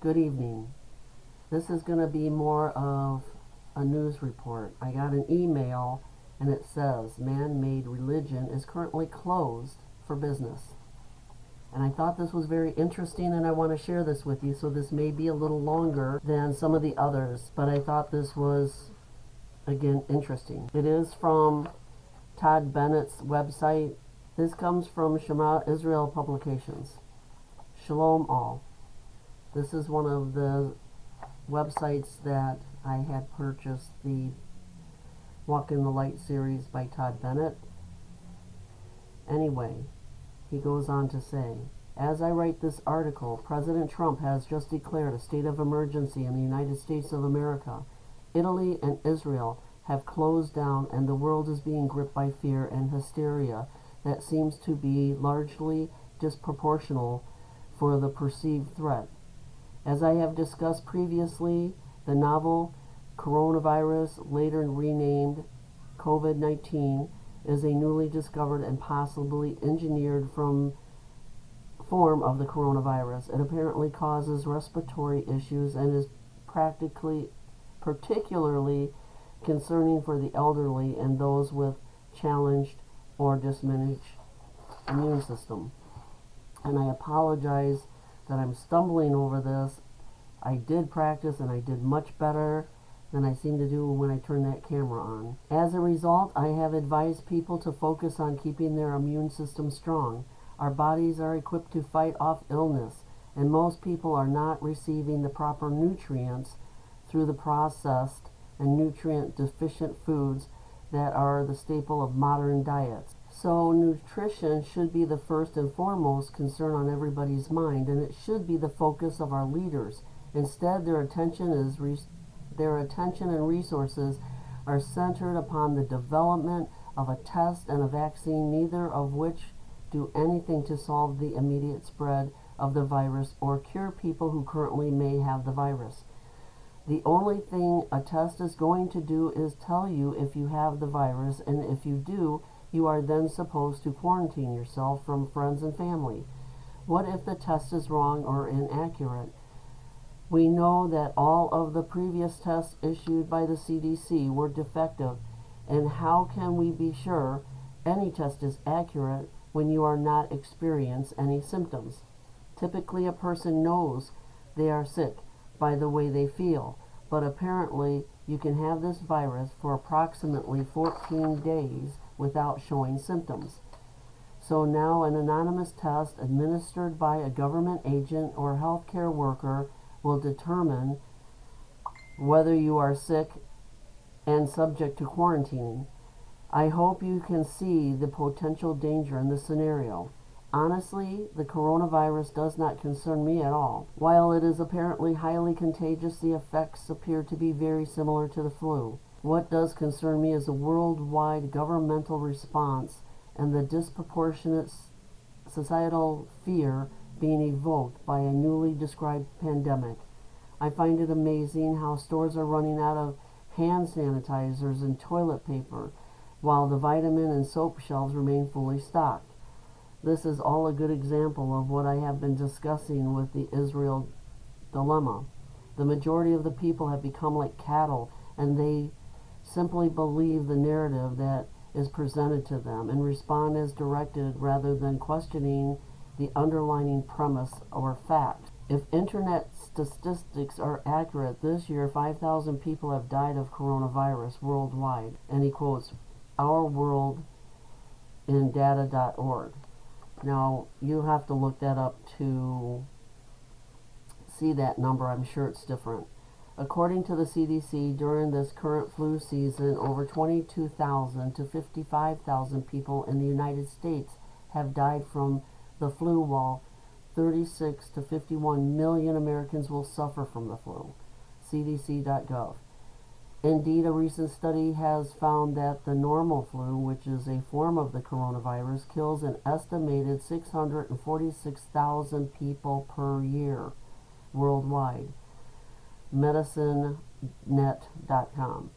Good evening. This is going to be more of a news report. I got an email and it says man-made religion is currently closed for business. And I thought this was very interesting and I want to share this with you, so this may be a little longer than some of the others, but I thought this was, again, interesting. It is from Todd Bennett's website. This comes from Shema Israel Publications. Shalom all. This is one of the websites that I had purchased, the Walk in the Light series by Todd Bennett. Anyway, he goes on to say, as I write this article, President Trump has just declared a state of emergency in the United States of America. Italy and Israel have closed down and the world is being gripped by fear and hysteria that seems to be largely disproportional for the perceived threat. As I have discussed previously, the novel coronavirus, later renamed COVID-19, is a newly discovered and possibly engineered form of the coronavirus. It apparently causes respiratory issues and is particularly concerning for the elderly and those with challenged or diminished immune system. And I apologize that I'm stumbling over this. I did practice and I did much better than I seem to do when I turn that camera on. As a result, I have advised people to focus on keeping their immune system strong. Our bodies are equipped to fight off illness, and most people are not receiving the proper nutrients through the processed and nutrient deficient foods that are the staple of modern diets. So nutrition should be the first and foremost concern on everybody's mind, and it should be the focus of our leaders. Instead, their attention and resources are centered upon the development of a test and a vaccine, neither of which do anything to solve the immediate spread of the virus or cure people who currently may have the virus. The only thing a test is going to do is tell you if you have the virus, and if you do, you are then supposed to quarantine yourself from friends and family. What if the test is wrong or inaccurate? We know that all of the previous tests issued by the CDC were defective, and how can we be sure any test is accurate when you are not experiencing any symptoms? Typically, a person knows they are sick by the way they feel, but apparently you can have this virus for approximately 14 days without showing symptoms. So now an anonymous test administered by a government agent or healthcare worker will determine whether you are sick and subject to quarantining. I hope you can see the potential danger in this scenario. Honestly, the coronavirus does not concern me at all. While it is apparently highly contagious, the effects appear to be very similar to the flu. What does concern me is the worldwide governmental response and the disproportionate societal fear being evoked by a newly described pandemic. I find it amazing how stores are running out of hand sanitizers and toilet paper, while the vitamin and soap shelves remain fully stocked. This is all a good example of what I have been discussing with the Israel dilemma. The majority of the people have become like cattle, and they simply believe the narrative that is presented to them and respond as directed rather than questioning the underlying premise or fact. If internet statistics are accurate, this year 5,000 people have died of coronavirus worldwide. And he quotes Our World in data.org. Now, you have to look that up to see that number. I'm sure it's different. According to the CDC, during this current flu season, over 22,000 to 55,000 people in the United States have died from the flu, while 36 to 51 million Americans will suffer from the flu. CDC.gov. Indeed, a recent study has found that the normal flu, which is a form of the coronavirus, kills an estimated 646,000 people per year worldwide. MedicineNet.com.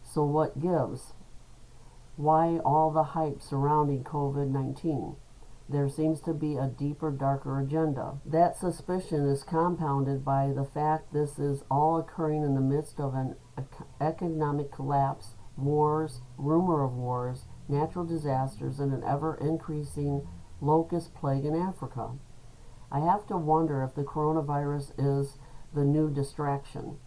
So what gives? Why all the hype surrounding COVID-19? There seems to be a deeper, darker agenda. That suspicion is compounded by the fact this is all occurring in the midst of an economic collapse, wars, rumor of wars, natural disasters, and an ever-increasing locust plague in Africa. I have to wonder if the coronavirus is the new distraction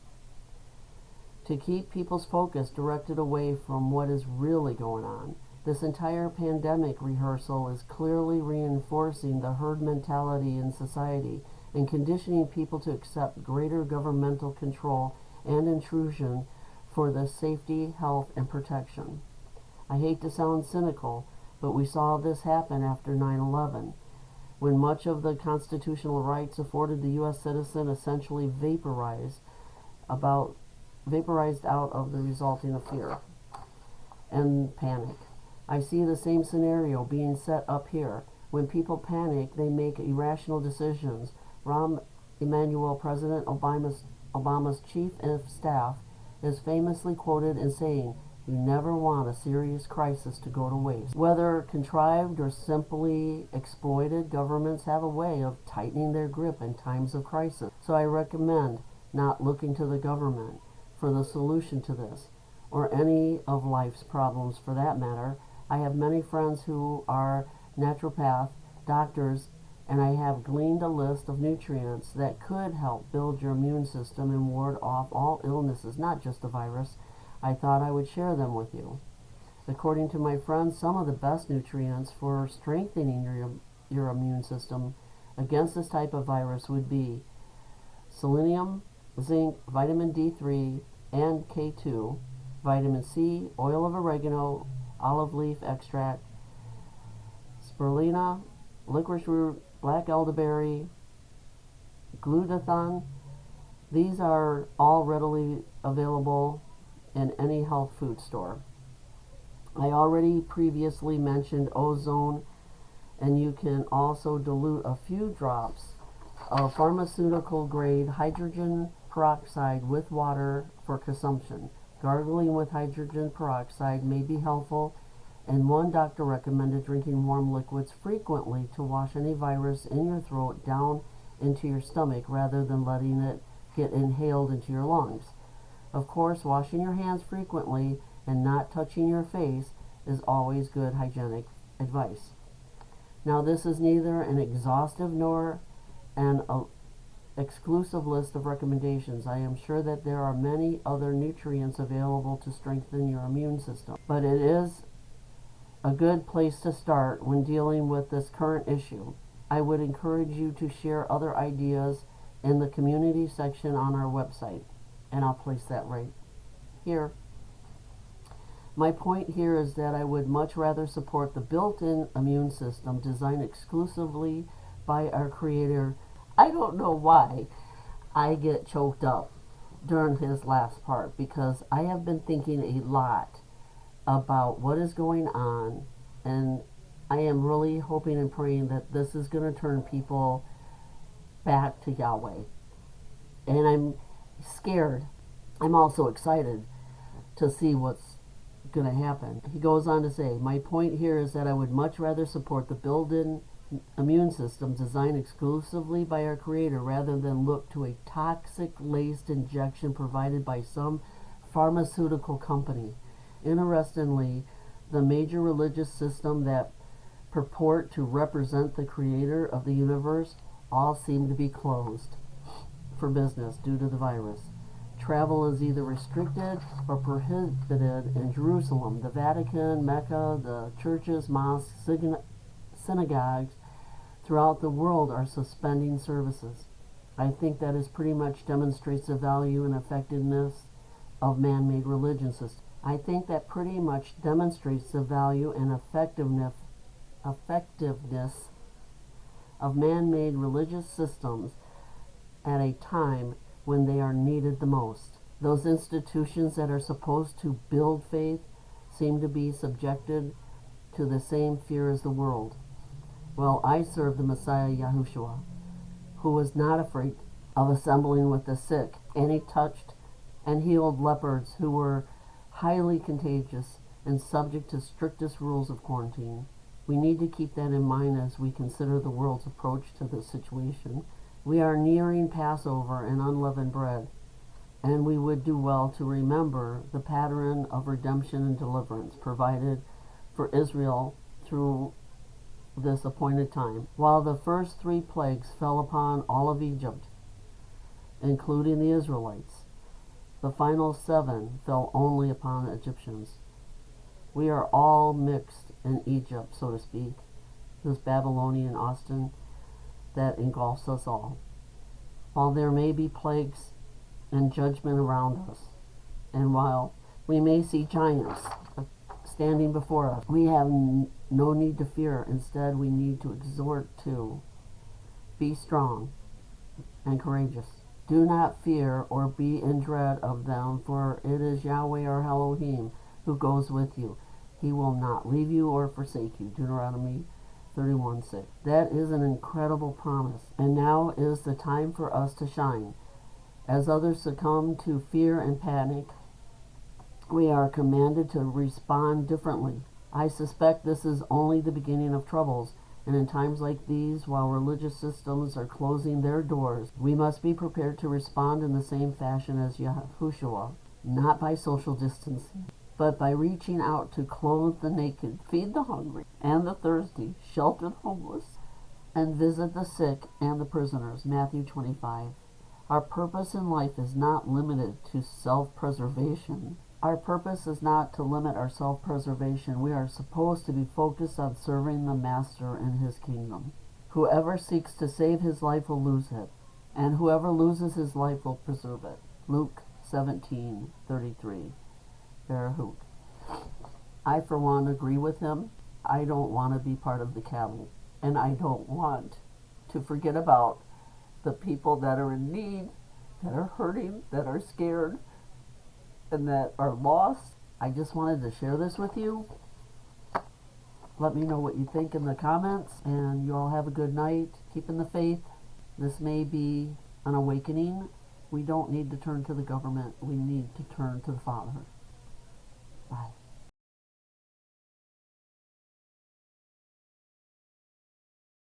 to keep people's focus directed away from what is really going on. This entire pandemic rehearsal is clearly reinforcing the herd mentality in society and conditioning people to accept greater governmental control and intrusion for the safety, health, and protection. I hate to sound cynical, but we saw this happen after 9/11, when much of the constitutional rights afforded the U.S. citizen essentially vaporized out of the resulting of fear and panic. I see the same scenario being set up here. When people panic, they make irrational decisions. Rahm Emanuel, President Obama's chief of staff, is famously quoted in saying, "You never want a serious crisis to go to waste." Whether contrived or simply exploited, governments have a way of tightening their grip in times of crisis. So I recommend not looking to the government for the solution to this, or any of life's problems for that matter. I have many friends who are naturopath doctors, and I have gleaned a list of nutrients that could help build your immune system and ward off all illnesses, not just the virus. I thought I would share them with you. According to my friends, some of the best nutrients for strengthening your immune system against this type of virus would be selenium, zinc, vitamin D3 and K2, vitamin C, oil of oregano, olive leaf extract, spirulina, licorice root, black elderberry, glutathione. These are all readily available in any health food store. I already previously mentioned ozone, and you can also dilute a few drops of pharmaceutical grade hydrogen peroxide with water for consumption. Gargling with hydrogen peroxide may be helpful, and one doctor recommended drinking warm liquids frequently to wash any virus in your throat down into your stomach rather than letting it get inhaled into your lungs. Of course, washing your hands frequently and not touching your face is always good hygienic advice. Now, this is neither an exhaustive nor an exclusive list of recommendations. I am sure that there are many other nutrients available to strengthen your immune system, but it is a good place to start when dealing with this current issue. I would encourage you to share other ideas in the community section on our website, and I'll place that right here. My point here is that I would much rather support the built-in immune system designed exclusively by our Creator. I don't know why I get choked up during his last part, because I have been thinking a lot about what is going on, and I am really hoping and praying that this is going to turn people back to Yahweh. And I'm scared. I'm also excited to see what's going to happen. He goes on to say, my point here is that I would much rather support the built-in immune system designed exclusively by our Creator rather than look to a toxic-laced injection provided by some pharmaceutical company. Interestingly, the major religious system that purport to represent the Creator of the universe all seem to be closed for business due to the virus. Travel is either restricted or prohibited in Jerusalem, the Vatican, Mecca, the churches, mosques, synagogues throughout the world are suspending services. I think that is pretty much demonstrates the value and effectiveness of man-made religion systems. I think that pretty much demonstrates the value and effectiveness of man-made religious systems at a time when they are needed the most. Those institutions that are supposed to build faith seem to be subjected to the same fear as the world. Well, I serve the Messiah Yahushua, who was not afraid of assembling with the sick, and he touched and healed lepers who were highly contagious and subject to strictest rules of quarantine. We need to keep that in mind as we consider the world's approach to this situation. We are nearing Passover and unleavened bread, and we would do well to remember the pattern of redemption and deliverance provided for Israel through this appointed time. While the first 3 plagues fell upon all of Egypt, including the Israelites, the final 7 fell only upon the Egyptians. We are all mixed in Egypt, so to speak, this Babylonian Austin that engulfs us all. While there may be plagues and judgment around us, and while we may see giants standing before us, we have no need to fear. Instead, we need to exhort to be strong and courageous. Do not fear or be in dread of them, for it is Yahweh our Elohim who goes with you. He will not leave you or forsake you. Deuteronomy 31:6. That is an incredible promise. And now is the time for us to shine. As others succumb to fear and panic, we are commanded to respond differently. I suspect this is only the beginning of troubles, and in times like these, while religious systems are closing their doors, we must be prepared to respond in the same fashion as Yahushua, not by social distancing, but by reaching out to clothe the naked, feed the hungry and the thirsty, shelter the homeless, and visit the sick and the prisoners. Matthew 25. Our purpose in life is not limited to self-preservation. Our purpose is not to limit our self-preservation. We are supposed to be focused on serving the Master and His kingdom. Whoever seeks to save his life will lose it, and whoever loses his life will preserve it. Luke 17:33. Berahuk. I, for one, agree with him. I don't want to be part of the cattle, and I don't want to forget about the people that are in need, that are hurting, that are scared, and that are lost. I just wanted to share this with you. Let me know what you think in the comments, and you all have a good night. Keep in the faith. This may be an awakening. We don't need to turn to the government. We need to turn to the Father. Bye.